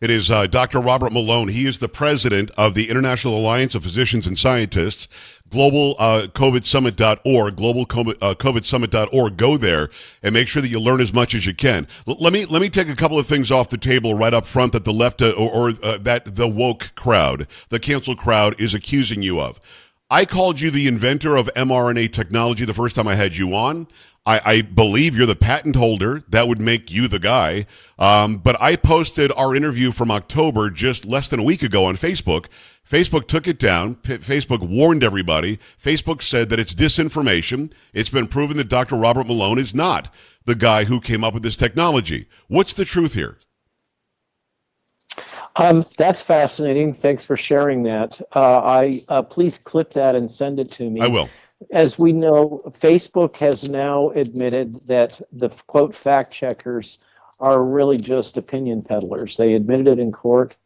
It is Dr. Robert Malone. He is the president of the International Alliance of Physicians and Scientists, global COVIDsummit.org, global COVIDsummit.org. Go there and make sure that you learn as much as you can. Let me take a couple of things off the table right up front that the left that the woke crowd, the cancel crowd, is accusing you of. I called you the inventor of mRNA technology the first time I had you on. I believe you're the patent holder. That would make you the guy. But I posted our interview from October just less than a week ago on Facebook. Facebook took it down. Facebook warned everybody. Facebook said that it's disinformation. It's been proven that Dr. Robert Malone is not the guy who came up with this technology. What's the truth here? That's fascinating. Thanks for sharing that. Please clip that and send it to me. I will. As we know, Facebook has now admitted that the, quote, fact checkers are really just opinion peddlers. They admitted it in court.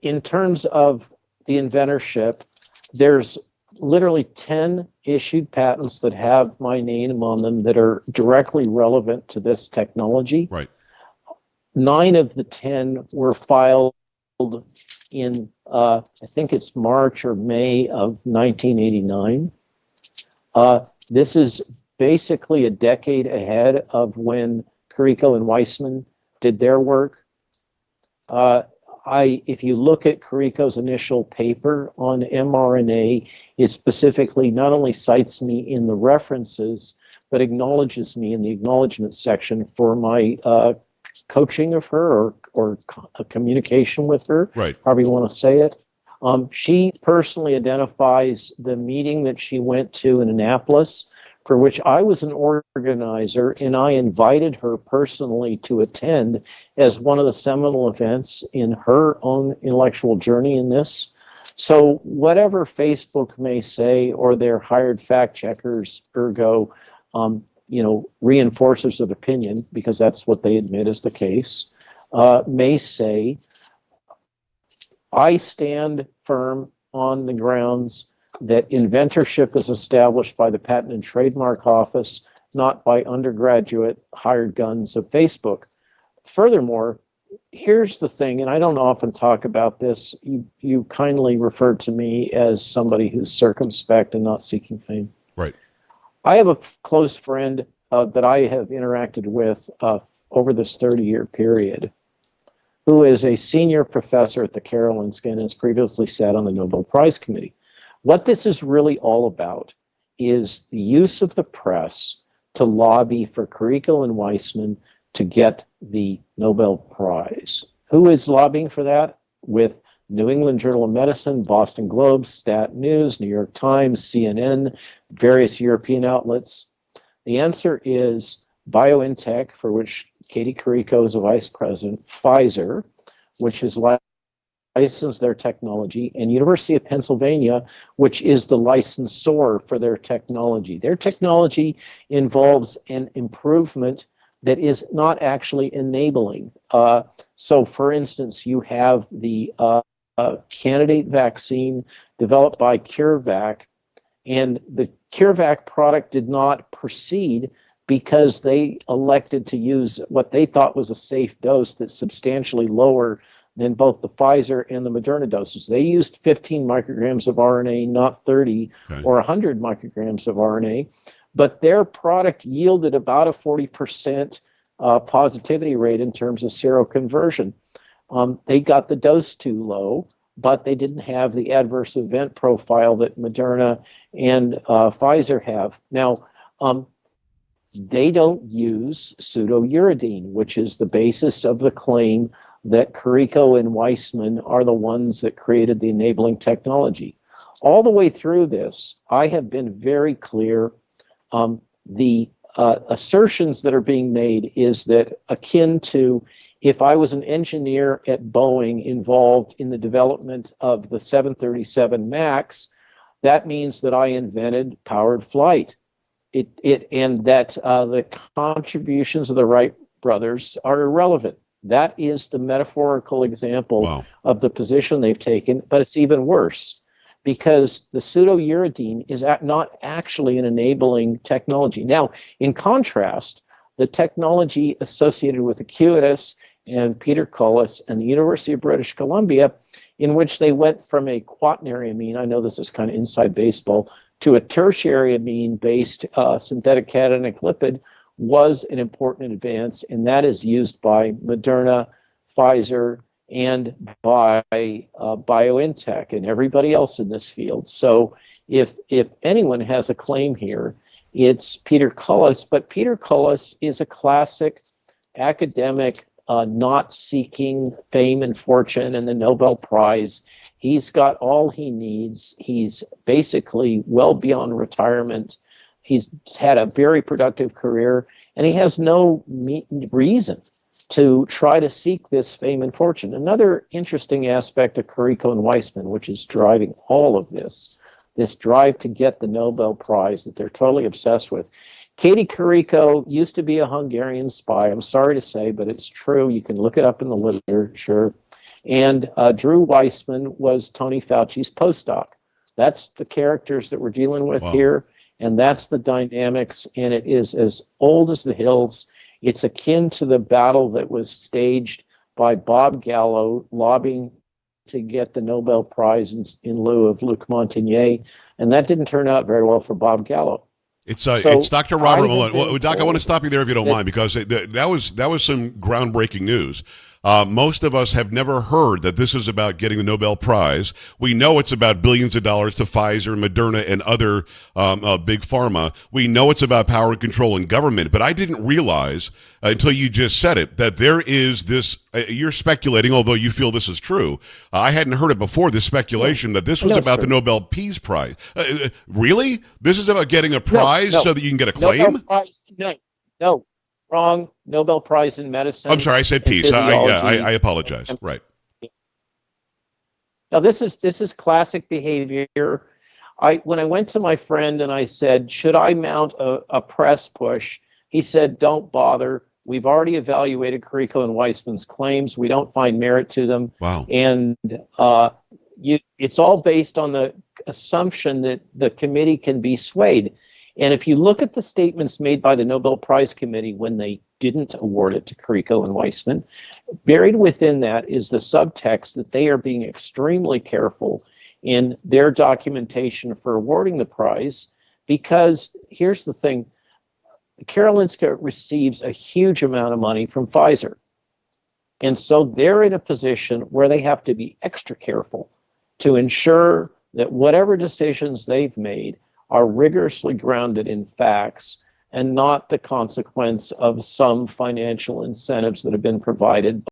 In terms of the inventorship, there's literally 10 issued patents that have my name on them that are directly relevant to this technology. Right. 9 of the 10 were filed in, I think it's March or May of 1989. This is basically a decade ahead of when Kariko and Weissman did their work. If you look at Kariko's initial paper on mRNA, it specifically not only cites me in the references, but acknowledges me in the acknowledgement section for my coaching of her or a communication with her, right, however you want to say it. She personally identifies the meeting that she went to in Annapolis, for which I was an organizer, and I invited her personally to attend as one of the seminal events in her own intellectual journey in this. So whatever Facebook may say, or their hired fact checkers, ergo, reinforcers of opinion, because that's what they admit is the case, may say, I stand firm on the grounds that inventorship is established by the Patent and Trademark Office, not by undergraduate hired guns of Facebook. Furthermore, here's the thing, and I don't often talk about this. You kindly referred to me as somebody who's circumspect and not seeking fame. Right. I have a close friend that I have interacted with over this 30-year period, who is a senior professor at the Karolinska and has previously sat on the Nobel Prize Committee. What this is really all about is the use of the press to lobby for Kariko and Weissman to get the Nobel Prize. Who is lobbying for that? With New England Journal of Medicine, Boston Globe, Stat News, New York Times, CNN, various European outlets. The answer is BioNTech, for which Katie Kariko is a vice president, Pfizer, which has licensed their technology, and University of Pennsylvania, which is the licensor for their technology. Their technology involves an improvement that is not actually enabling. So, for instance, you have the candidate vaccine developed by CureVac, and the CureVac product did not proceed because they elected to use what they thought was a safe dose that's substantially lower than both the Pfizer and the Moderna doses. They used 15 micrograms of RNA, not 30 or 100 micrograms of RNA, but their product yielded about a 40% positivity rate in terms of seroconversion. They got the dose too low, but they didn't have the adverse event profile that Moderna and Pfizer have. Now, they don't use pseudouridine, which is the basis of the claim that Kariko and Weissman are the ones that created the enabling technology. All the way through this, I have been very clear. The assertions that are being made is that akin to if I was an engineer at Boeing involved in the development of the 737 MAX, that means that I invented powered flight. And that the contributions of the Wright brothers are irrelevant. That is the metaphorical example of the position they've taken, but it's even worse because the pseudouridine is not actually an enabling technology. Now, in contrast, the technology associated with Acuitas and Peter Cullis and the University of British Columbia, in which they went from a quaternary amine, I know this is kind of inside baseball, to a tertiary amine-based synthetic cationic lipid was an important advance, and that is used by Moderna, Pfizer, and by BioNTech and everybody else in this field. So if anyone has a claim here, it's Peter Cullis, but Peter Cullis is a classic academic, not seeking fame and fortune and the Nobel Prize. He's got all he needs. He's basically well beyond retirement. He's had a very productive career, and he has no reason to try to seek this fame and fortune. Another interesting aspect of Kariko and Weissman, which is driving all of this drive to get the Nobel Prize that they're totally obsessed with. Katie Kariko used to be a Hungarian spy. I'm sorry to say, but it's true. You can look it up in the literature. And Drew Weissman was Tony Fauci's postdoc. That's the characters that we're dealing with here, and that's the dynamics, and it is as old as the hills. It's akin to the battle that was staged by Bob Gallo lobbying to get the Nobel Prize in lieu of Luc Montagnier, and that didn't turn out very well for Bob Gallo. It's Dr. Robert Malone. Well, Doc, I want to stop you there if you don't mind, because that was some groundbreaking news. Most of us have never heard that this is about getting the Nobel Prize. We know it's about billions of dollars to Pfizer, Moderna, and other big pharma. We know it's about power and control in government, but I didn't realize until you just said it that there is this, you're speculating, although you feel this is true. I hadn't heard it before, this speculation that this was about the Nobel Peace Prize. Really? This is about getting a prize so that you can get a claim? Nobel Prize, no. Wrong. Nobel Prize in medicine. I'm sorry, I said peace. I apologize. Right. Now this is classic behavior. When I went to my friend and I said, should I mount a press push? He said, don't bother. We've already evaluated Kariko and Weissman's claims. We don't find merit to them. Wow. And it's all based on the assumption that the committee can be swayed. And if you look at the statements made by the Nobel Prize Committee when they didn't award it to Kariko and Weissman, buried within that is the subtext that they are being extremely careful in their documentation for awarding the prize, because here's the thing, Karolinska receives a huge amount of money from Pfizer. And so they're in a position where they have to be extra careful to ensure that whatever decisions they've made are rigorously grounded in facts and not the consequence of some financial incentives that have been provided